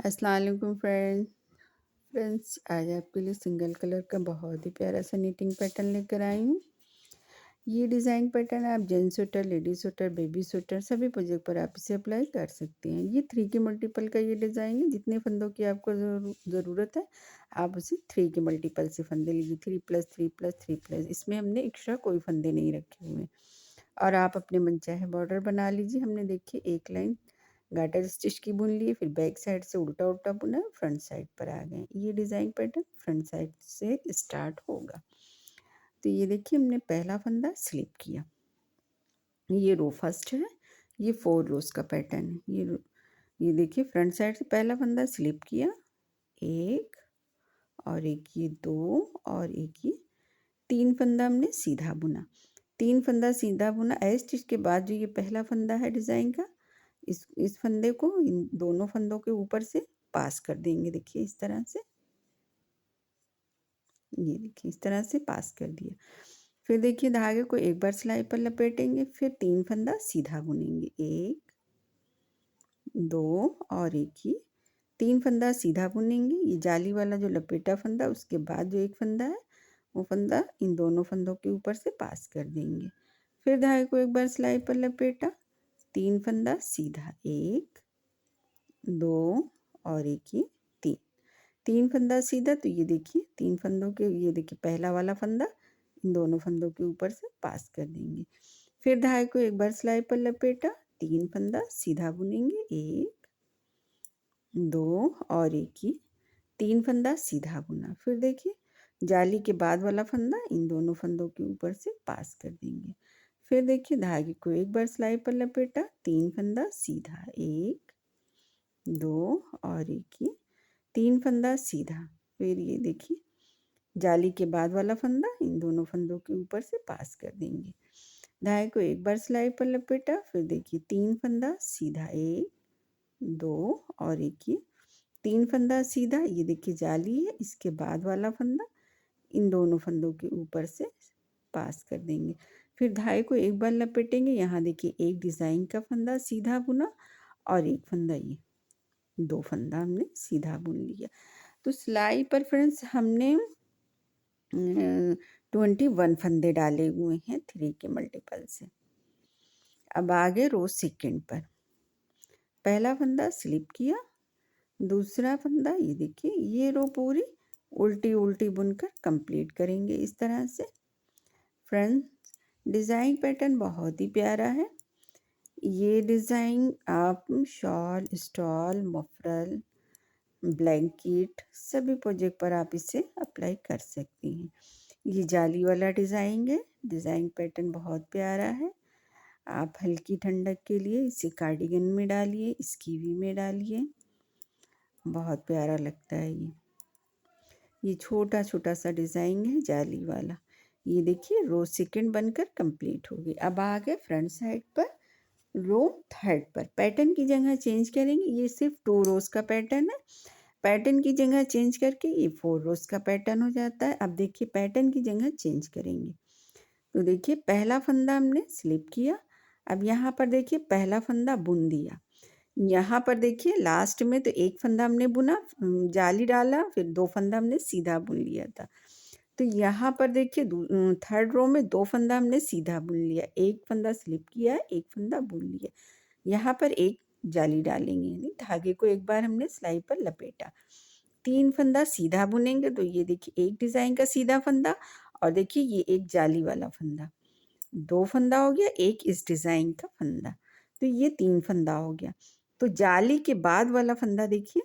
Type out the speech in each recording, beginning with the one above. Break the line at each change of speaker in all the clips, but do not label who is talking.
अस्सलाम वालेकुम फ्रेंड्स, आज आपके लिए सिंगल कलर का बहुत ही प्यारा सा नीटिंग पैटर्न लेकर आई हूँ। ये डिज़ाइन पैटर्न आप gents sweater, ladies sweater, baby sweater सभी प्रोजेक्ट पर आप इसे अप्लाई कर सकते हैं। ये 3 के मल्टीपल का ये डिज़ाइन है। जितने फंदों की आपको ज़रूरत है आप उसे 3 के मल्टीपल से फंदे लीजिए। 3+3+3+, इसमें हमने एक्स्ट्रा कोई फंदे नहीं रखे हुए हैं। और आप अपने मनचाहे बॉर्डर बना लीजिए। हमने देखिए एक लाइन गार्टर स्टिच की बुन लिए, फिर बैक साइड से उल्टा उल्टा बुना, फ्रंट साइड पर आ गए। ये डिज़ाइन पैटर्न फ्रंट साइड से स्टार्ट होगा। तो ये देखिए हमने पहला फंदा स्लिप किया, ये रो फर्स्ट है, ये 4 रोज का पैटर्न है। ये देखिए फ्रंट साइड से पहला फंदा स्लिप किया, एक और एक, ये 2 और एक, ये 3 फंदा हमने सीधा बुना। 3 फंदा सीधा बुना। ए स्टिच के बाद जो ये पहला फंदा है डिज़ाइन का, इस फंदे को इन दोनों फंदों के ऊपर से पास कर देंगे। देखिए इस तरह से, ये देखिए इस तरह से पास कर दिया। फिर देखिए धागे को एक बार सिलाई पर लपेटेंगे, फिर 3 फंदा सीधा बुनेंगे, 1 2 और एक, ही 3 फंदा सीधा बुनेंगे। ये जाली वाला जो लपेटा फंदा, उसके बाद जो एक फंदा है वो फंदा इन दोनों फंदों के ऊपर से पास कर देंगे। फिर धागे को एक बार सिलाई पर लपेटा, 3 फंदा सीधा, 1 2 और एक, ही 3 3 फंदा सीधा। तो ये देखिए 3 फंदों के, ये देखिए पहला वाला फंदा इन दोनों फंदों के ऊपर से पास कर देंगे। फिर धागे को एक बार सिलाई पर लपेटा, 3 फंदा सीधा बुनेंगे, 1 2 और एक, ही 3 फंदा सीधा बुना। फिर देखिए जाली के बाद वाला फंदा इन दोनों फंदों के ऊपर से पास कर देंगे। फिर देखिए धागे को एक बार सिलाई पर लपेटा, 3 फंदा सीधा, 1 2 और एक, ही 3 फंदा सीधा। फिर ये देखिए जाली के बाद वाला फंदा इन दोनों फंदों के ऊपर से पास कर देंगे। धागे को एक बार सिलाई पर लपेटा, फिर देखिए 3 फंदा सीधा, 1 2 और एक, ही 3 फंदा सीधा। ये देखिए जाली है, इसके बाद वाला फंदा इन दोनों फंदों के ऊपर से पास कर देंगे। फिर धागे को एक बार लपेटेंगे। यहाँ देखिए एक डिज़ाइन का फंदा सीधा बुना और एक फंदा, ये 2 फंदा हमने सीधा बुन लिया। तो सिलाई पर फ्रेंड्स हमने 21 फंदे डाले हुए हैं 3 के मल्टीपल से। अब आगे रो सेकेंड पर पहला फंदा स्लिप किया, दूसरा फंदा, ये देखिए ये रो पूरी उल्टी उल्टी बुनकर कंप्लीट करेंगे इस तरह से। फ्रेंड्स डिज़ाइन पैटर्न बहुत ही प्यारा है। ये डिज़ाइन आप शॉल, स्टॉल, मफरल, ब्लैंकेट सभी प्रोजेक्ट पर आप इसे अप्लाई कर सकती हैं। ये जाली वाला डिज़ाइन है। डिज़ाइन पैटर्न बहुत प्यारा है। आप हल्की ठंडक के लिए इसे कार्डिगन में डालिए, स्कीवी में डालिए, बहुत प्यारा लगता है। ये छोटा छोटा सा डिज़ाइन है जाली वाला। ये देखिए रो सेकंड बनकर कंप्लीट हो गई। अब आ गए फ्रंट साइड पर रो थर्ड पर। पैटर्न की जगह चेंज करेंगे। ये सिर्फ 2 रोज का पैटर्न है। पैटर्न की जगह चेंज करके ये 4 रोज का पैटर्न हो जाता है। अब देखिए पैटर्न की जगह चेंज करेंगे। तो देखिए पहला फंदा हमने स्लिप किया। अब यहाँ पर देखिए पहला फंदा बुन दिया। यहाँ पर देखिए लास्ट में तो एक फंदा हमने बुना, जाली डाला, फिर 2 फंदा हमने सीधा बुन लिया था। तो यहाँ पर देखिए थर्ड रो में 2 फंदा हमने सीधा बुन लिया, एक फंदा स्लिप किया, एक फंदा बुन लिया। यहाँ पर एक जाली डालेंगे, यानी धागे को एक बार हमने सिलाई पर लपेटा। 3 फंदा सीधा बुनेंगे। तो ये देखिए एक डिज़ाइन का सीधा फंदा और देखिए ये एक जाली वाला फंदा, 2 फंदा हो गया, एक इस डिज़ाइन का फंदा, तो ये 3 फंदा हो गया। तो जाली के बाद वाला फंदा देखिए,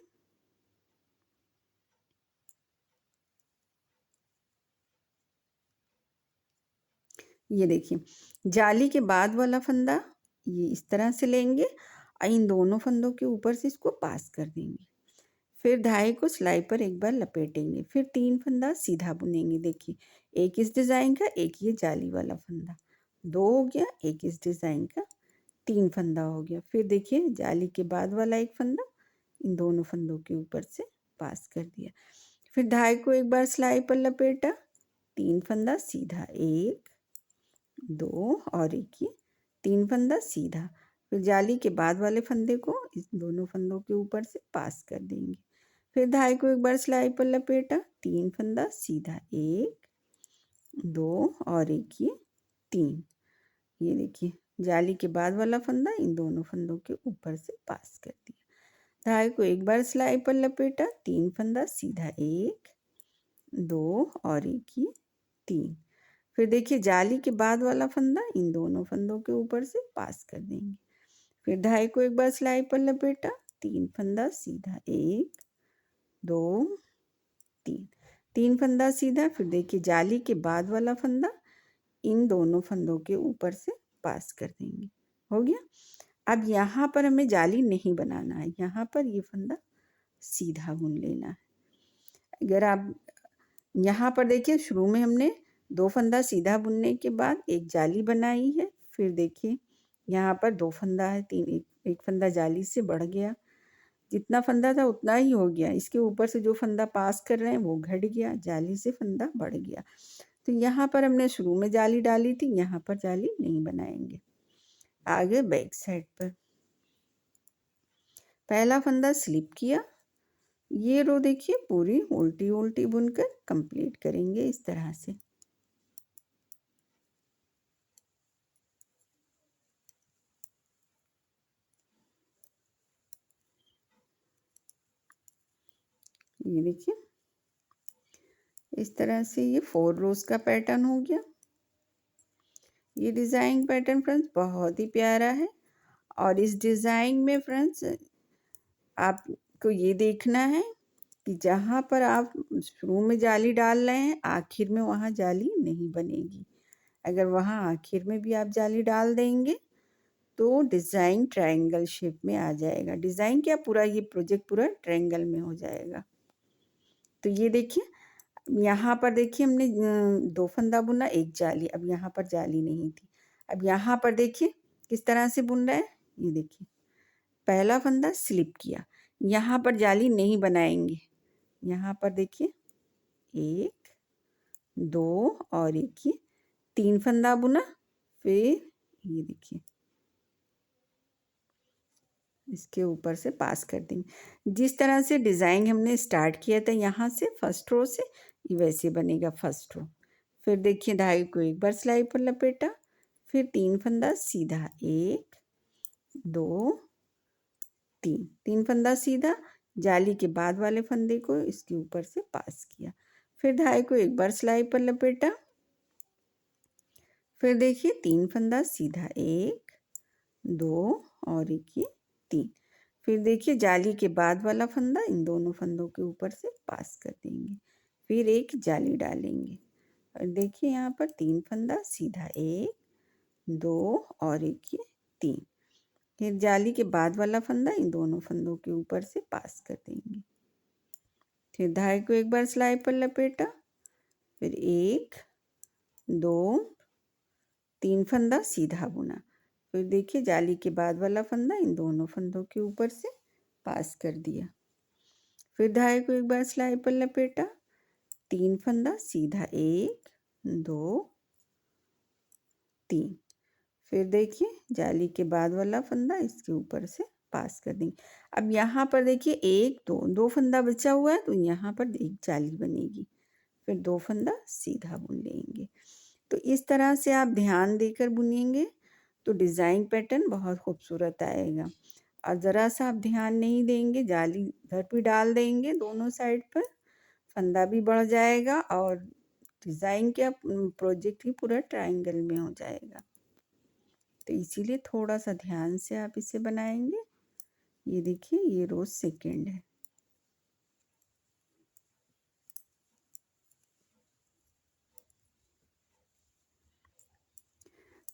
ये देखिए जाली के बाद वाला फंदा ये इस तरह से लेंगे और इन दोनों फंदों के ऊपर से इसको पास कर देंगे। फिर धागे को सिलाई पर एक बार लपेटेंगे, फिर 3 फंदा सीधा बुनेंगे। देखिए एक इस डिज़ाइन का, एक ये जाली वाला फंदा, 2 हो गया, एक इस डिज़ाइन का, 3 फंदा हो गया। फिर देखिए जाली के बाद वाला एक फंदा इन दोनों फंदों के ऊपर से पास कर दिया। फिर धागे को एक बार सिलाई पर लपेटा, 3 फंदा सीधा, 1 2 और एक, ये 3 फंदा सीधा। फिर जाली के बाद वाले फंदे को इस दोनों फंदों के ऊपर से पास कर देंगे। फिर धागे को एक बार सिलाई पर लपेटा, 3 फंदा सीधा, 1 2 और एक ये 3। ये देखिए जाली के बाद वाला फंदा इन दोनों फंदों के ऊपर से पास कर दिया। धागे को एक बार सिलाई पर लपेटा, 3 फंदा सीधा, 1 2 और एक ये 3। फिर देखिए जाली के बाद वाला फंदा इन दोनों फंदों के ऊपर से पास कर देंगे। फिर धागे को एक बार सिलाई पर लपेटा, 3 फंदा सीधा, 1 2 3। 3 फंदा सीधा। फिर देखिए जाली के बाद वाला फंदा इन दोनों फंदों के ऊपर से पास कर देंगे। हो गया। अब यहाँ पर हमें जाली नहीं बनाना है, यहाँ पर ये फंदा सीधा बुन लेना है। अगर आप यहाँ पर देखिए शुरू में हमने 2 फंदा सीधा बुनने के बाद एक जाली बनाई है। फिर देखिए यहाँ पर 2 फंदा है, 3 एक फंदा जाली से बढ़ गया, जितना फंदा था उतना ही हो गया। इसके ऊपर से जो फंदा पास कर रहे हैं वो घट गया, जाली से फंदा बढ़ गया। तो यहाँ पर हमने शुरू में जाली डाली थी, यहाँ पर जाली नहीं बनाएंगे। आगे बैक साइड पर पहला फंदा स्लिप किया, ये रो देखिए पूरी उल्टी उल्टी बुनकर कंप्लीट करेंगे इस तरह से। ये देखिए इस तरह से ये 4 रोज का पैटर्न हो गया। ये डिज़ाइन पैटर्न फ्रेंड्स बहुत ही प्यारा है। और इस डिज़ाइन में फ्रेंड्स आपको ये देखना है कि जहाँ पर आप शुरू में जाली डाल रहे हैं आखिर में वहाँ जाली नहीं बनेगी। अगर वहाँ आखिर में भी आप जाली डाल देंगे तो डिज़ाइन ट्रायंगल शेप में आ जाएगा। डिज़ाइन क्या पूरा ये प्रोजेक्ट पूरा ट्रायंगल में हो जाएगा। तो ये देखिए यहाँ पर देखिए हमने 2 फंदा बुना, एक जाली। अब यहाँ पर जाली नहीं थी। अब यहाँ पर देखिए किस तरह से बुन रहा है। ये देखिए पहला फंदा स्लिप किया, यहाँ पर जाली नहीं बनाएंगे। यहाँ पर देखिए 1 2 और एक ये 3 फंदा बुना। फिर ये देखिए इसके ऊपर से पास कर देंगे। जिस तरह से डिज़ाइन हमने स्टार्ट किया था यहाँ से फर्स्ट रो से, ये वैसे बनेगा फर्स्ट रो। फिर देखिए धागे को एक बार सिलाई पर लपेटा, फिर 3 फंदा सीधा, 1 2 3। 3 फंदा सीधा, जाली के बाद वाले फंदे को इसके ऊपर से पास किया। फिर धागे को एक बार सिलाई पर लपेटा, फिर देखिए 3 फंदा सीधा, 1 2 और एक ये 3। फिर देखिए जाली के बाद वाला फंदा इन दोनों फंदों के ऊपर से पास कर देंगे। फिर एक जाली डालेंगे और देखिए यहाँ पर 3 फंदा सीधा, 1 2 और एक ये 3। फिर जाली के बाद वाला फंदा इन दोनों फंदों के ऊपर से पास कर देंगे। फिर धागे को एक बार सिलाई पर लपेटा, फिर 1 2 3 फंदा सीधा बुना। फिर देखिए जाली के बाद वाला फंदा इन दोनों फंदों के ऊपर से पास कर दिया। फिर धागे को एक बार सिलाई पर लपेटा, 3 फंदा सीधा, 1 2 3। फिर देखिए जाली के बाद वाला फंदा इसके ऊपर से पास कर देंगे। अब यहाँ पर देखिए 1 2 फंदा बचा हुआ है तो यहाँ पर एक जाली बनेगी। फिर 2 फंदा सीधा बुन लेंगे। तो इस तरह से आप ध्यान देकर बुनेंगे तो डिज़ाइन पैटर्न बहुत खूबसूरत आएगा। और ज़रा सा आप ध्यान नहीं देंगे, जाली इधर भी डाल देंगे दोनों साइड पर, फंदा भी बढ़ जाएगा और डिज़ाइन क्या प्रोजेक्ट ही पूरा ट्रायंगल में हो जाएगा। तो इसीलिए थोड़ा सा ध्यान से आप इसे बनाएंगे। ये देखिए ये रोज सेकेंड है।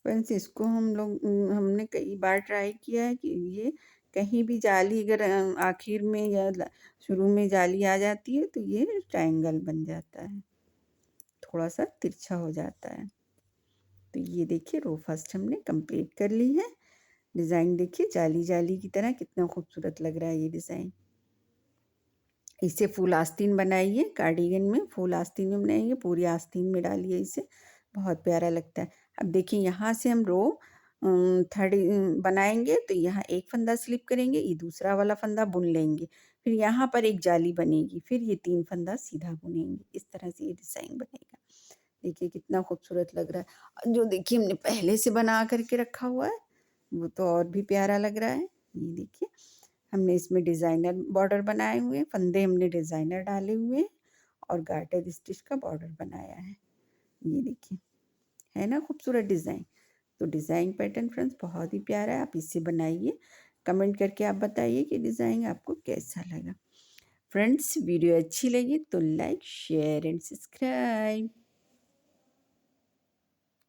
फ्रेंड्स इसको हमने कई बार ट्राई किया है कि ये कहीं भी जाली अगर आखिर में या शुरू में जाली आ जाती है तो ये ट्रायंगल बन जाता है, थोड़ा सा तिरछा हो जाता है। तो ये देखिए रो फर्स्ट हमने कंप्लीट कर ली है। डिज़ाइन देखिए जाली जाली की तरह कितना खूबसूरत लग रहा है ये डिज़ाइन। इसे फुल आस्तीन बनाइए, कार्डिगन में फुल आस्तीन में बनाइए, पूरी आस्तीन में डालिए इसे, बहुत प्यारा लगता है। अब देखिए यहाँ से हम रो थर्ड बनाएंगे तो यहाँ एक फंदा स्लिप करेंगे, ये दूसरा वाला फंदा बुन लेंगे, फिर यहाँ पर एक जाली बनेगी, फिर ये 3 फंदा सीधा बुनेंगे। इस तरह से ये डिज़ाइन बनेगा। देखिए कितना खूबसूरत लग रहा है। जो देखिए हमने पहले से बना करके रखा हुआ है वो तो और भी प्यारा लग रहा है। ये देखिए हमने इसमें डिज़ाइनर बॉर्डर बनाए हुए हैं, फंदे हमने डिज़ाइनर डाले हुए हैं और गार्टर स्टिच का बॉर्डर बनाया है। ये देखिए, है ना खूबसूरत डिज़ाइन। तो डिज़ाइन पैटर्न फ्रेंड्स बहुत ही प्यारा है, आप इससे बनाइए। कमेंट करके आप बताइए कि डिज़ाइन आपको कैसा लगा। फ्रेंड्स वीडियो अच्छी लगी तो लाइक शेयर एंड सब्सक्राइब।